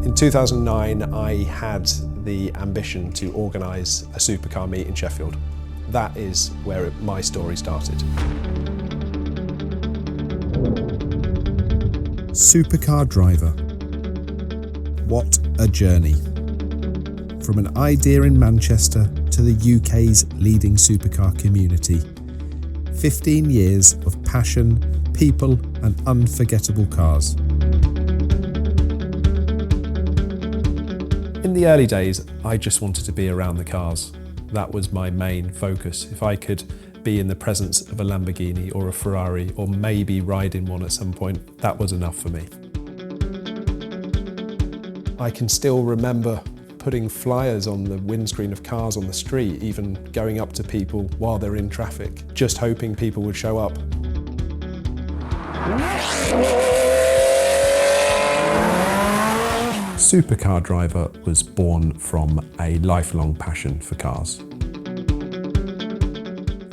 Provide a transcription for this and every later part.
In 2009, I had the ambition to organise a supercar meet in Sheffield. That is where my story started. Supercar Driver. What a journey. From an idea in Manchester to the UK's leading supercar community. 15 years of passion, people and unforgettable cars. In the early days, I just wanted to be around the cars. That was my main focus. If I could be in the presence of a Lamborghini or a Ferrari, or maybe ride in one at some point, that was enough for me. I can still remember putting flyers on the windscreen of cars on the street, even going up to people while they're in traffic, just hoping people would show up. Supercar Driver was born from a lifelong passion for cars.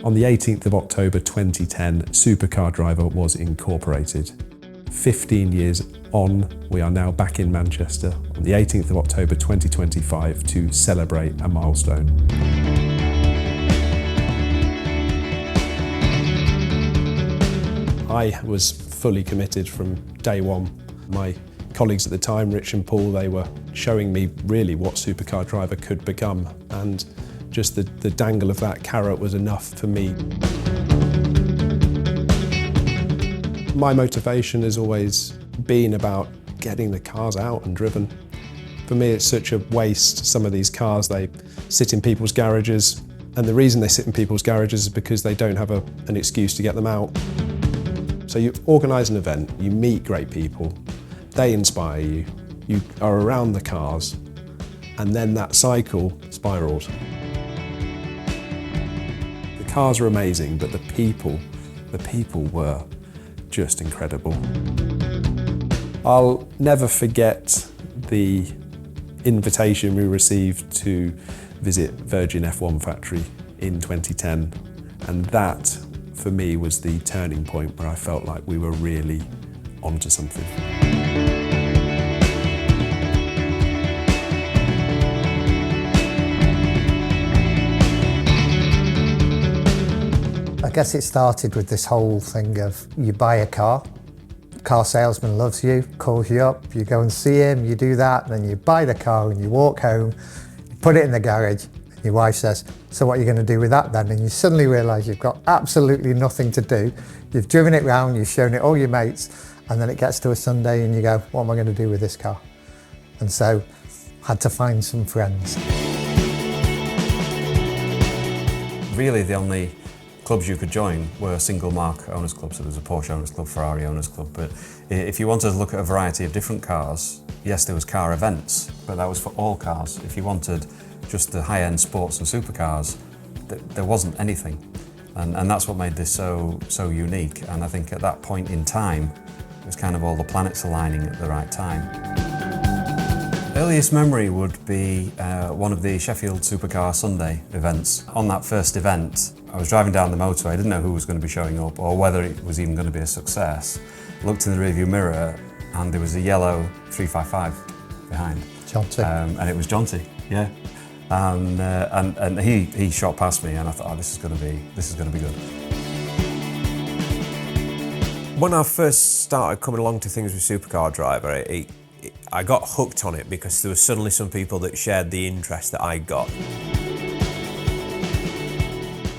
On the 18th of October 2010, Supercar Driver was incorporated. 15 years on, we are now back in Manchester on the 18th of October 2025 to celebrate a milestone. I was fully committed from day one. My colleagues at the time, Rich and Paul, they were showing me really what Supercar Driver could become, and just the dangle of that carrot was enough for me. My motivation has always been about getting the cars out and driven. For me, it's such a waste. Some of these cars, they sit in people's garages, and the reason they sit in people's garages is because they don't have an excuse to get them out. So you organise an event, you meet great people, they inspire you, you are around the cars, and then that cycle spirals. The cars are amazing, but the people were just incredible. I'll never forget the invitation we received to visit Virgin F1 factory in 2010, and that for me was the turning point where I felt like we were really onto something. I guess it started with this whole thing of you buy a car salesman loves you, calls you up, you go and see him, you do that, then you buy the car and you walk home, you put it in the garage, and your wife says, so what are you going to do with that then? And you suddenly realise you've got absolutely nothing to do. You've driven it round, you've shown it all your mates, and then it gets to a Sunday and you go, what am I going to do with this car? And so had to find some friends. Really the only clubs you could join were single mark owners clubs. So there was a Porsche owners club, Ferrari owners club, but if you wanted to look at a variety of different cars, yes, there was car events, but that was for all cars. If you wanted just the high-end sports and supercars, there wasn't anything. And that's what made this so unique. And I think at that point in time, it was kind of all the planets aligning at the right time. Earliest memory would be one of the Sheffield Supercar Sunday events. On that first event, I was driving down the motorway. I didn't know who was going to be showing up or whether it was even going to be a success. Looked in the rearview mirror and there was a yellow 355 behind. Jonty. And it was Jonty, yeah. And he shot past me and I thought, oh, this is going to be good. When I first started coming along to things with Supercar Driver, I got hooked on it because there were suddenly some people that shared the interest that I got.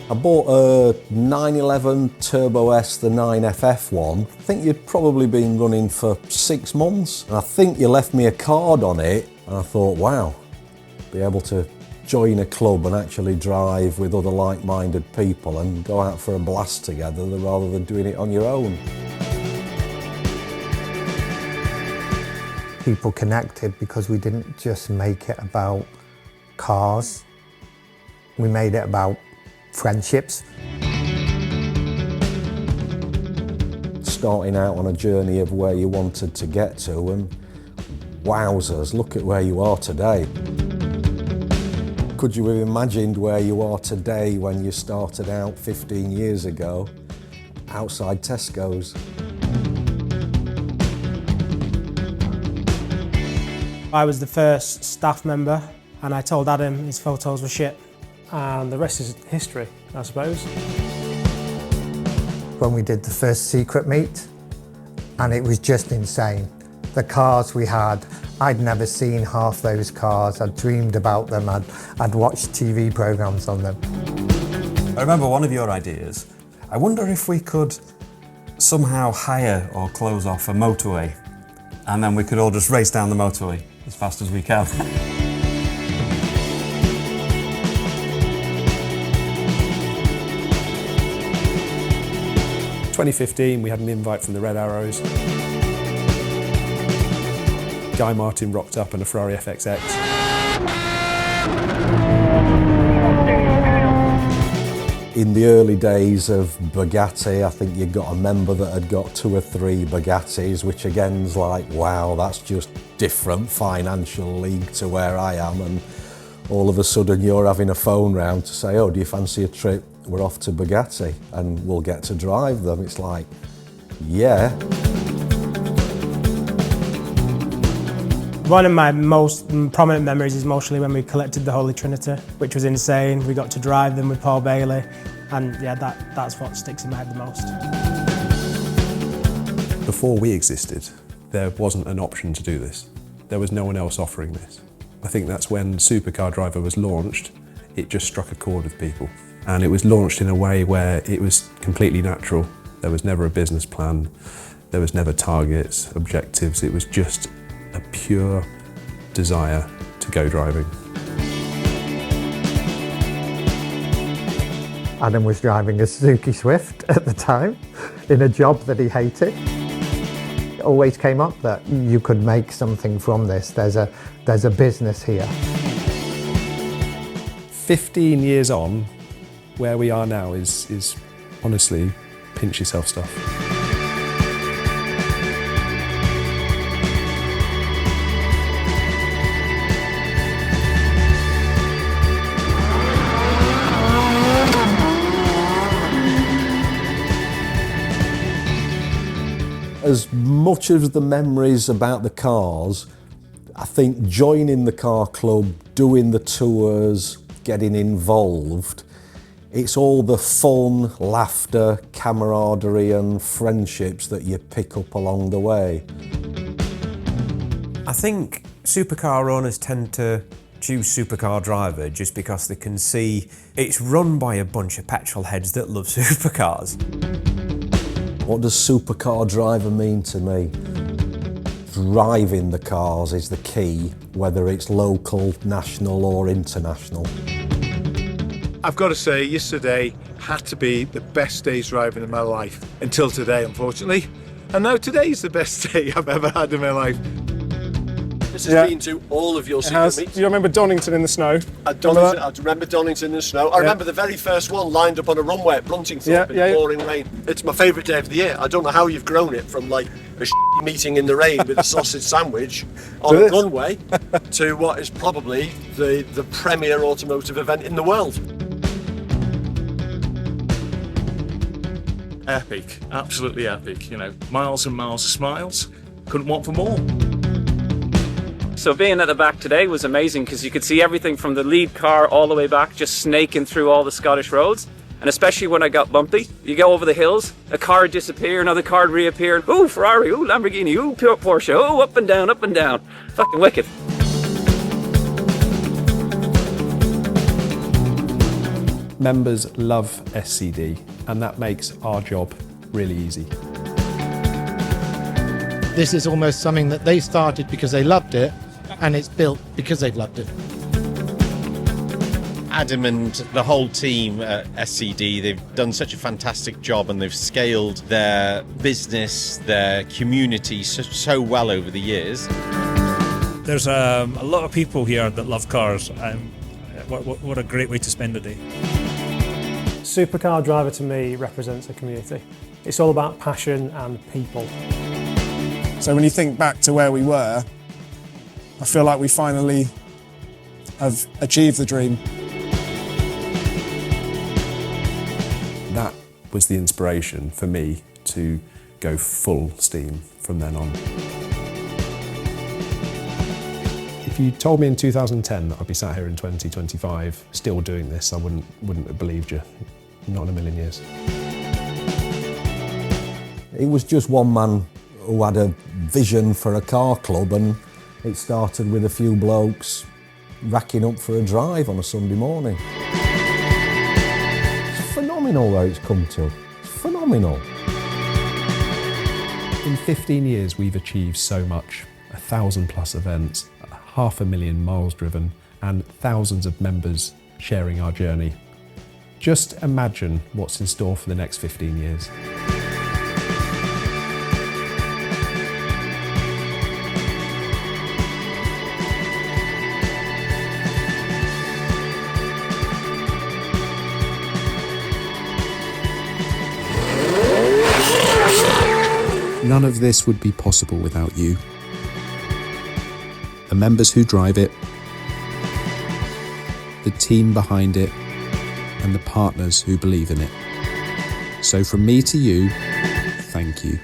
I bought a 911 Turbo S, the 9FF one. I think you'd probably been running for 6 months. And I think you left me a card on it. And I thought, wow, be able to join a club and actually drive with other like-minded people and go out for a blast together rather than doing it on your own. People connected because we didn't just make it about cars. We made it about friendships. Starting out on a journey of where you wanted to get to, and wowzers, look at where you are today. Could you have imagined where you are today when you started out 15 years ago outside Tesco's? I was the first staff member and I told Adam his photos were shit. And the rest is history, I suppose. When we did the first secret meet, and it was just insane. The cars we had, I'd never seen half those cars. I'd dreamed about them. I'd watched TV programmes on them. I remember one of your ideas. I wonder if we could somehow hire or close off a motorway, and then we could all just race down the motorway as fast as we can. 2015, we had an invite from the Red Arrows. Guy Martin rocked up in a Ferrari FXX. In the early days of Bugatti, I think you got a member that had got 2 or 3 Bugattis, which again's like, wow, that's just different financial league to where I am. And all of a sudden you're having a phone round to say, oh, do you fancy a trip? We're off to Bugatti and we'll get to drive them. It's like, yeah. One of my most prominent memories is mostly when we collected the Holy Trinity, which was insane. We got to drive them with Paul Bailey, and yeah, that's what sticks in my head the most. Before we existed, there wasn't an option to do this. There was no one else offering this. I think that's when Supercar Driver was launched, it just struck a chord with people. And it was launched in a way where it was completely natural. There was never a business plan, there was never targets, objectives. It was just a pure desire to go driving. Adam was driving a Suzuki Swift at the time in a job that he hated. It always came up that you could make something from this. There's a business here. 15 years on, where we are now is honestly pinch yourself stuff. As much as the memories about the cars, I think joining the car club, doing the tours, getting involved, it's all the fun, laughter, camaraderie and friendships that you pick up along the way. I think supercar owners tend to choose Supercar Driver just because they can see it's run by a bunch of petrolheads that love supercars. What does Supercar Driver mean to me? Driving the cars is the key, whether it's local, national or international. I've got to say, yesterday had to be the best day's driving in my life, until today, unfortunately. And now today's the best day I've ever had in my life. This has been to all of your secret meets. Do you remember Donington in the snow? I remember Donington in the snow. I remember the very first one lined up on a runway at Bruntingthorpe in pouring rain. It's my favourite day of the year. I don't know how you've grown it from like a meeting in the rain with a sausage sandwich on a runway to what is probably the premier automotive event in the world. Epic, absolutely epic. You know, miles and miles of smiles. Couldn't want for more. So being at the back today was amazing because you could see everything from the lead car all the way back, just snaking through all the Scottish roads. And especially when I got bumpy, you go over the hills, a car would disappear, another car would reappear. Ooh, Ferrari, ooh, Lamborghini, ooh, Porsche, ooh, up and down, up and down. Fucking wicked. Members love SCD, and that makes our job really easy. This is almost something that they started because they loved it, and it's built because they've loved it. Adam and the whole team at SCD, they've done such a fantastic job and they've scaled their business, their community so well over the years. There's a lot of people here that love cars. What a great way to spend a day. Supercar Driver to me represents a community. It's all about passion and people. So when you think back to where we were, I feel like we finally have achieved the dream. That was the inspiration for me to go full steam from then on. If you told me in 2010 that I'd be sat here in 2025 still doing this, I wouldn't have believed you. Not in a million years. It was just one man who had a vision for a car club, and it started with a few blokes racking up for a drive on a Sunday morning. It's phenomenal where it's come to. It's phenomenal. In 15 years, we've achieved so much. 1,000+ events, 500,000 miles driven, and thousands of members sharing our journey. Just imagine what's in store for the next 15 years. None of this would be possible without you. The members who drive it, the team behind it, and the partners who believe in it. So from me to you, thank you.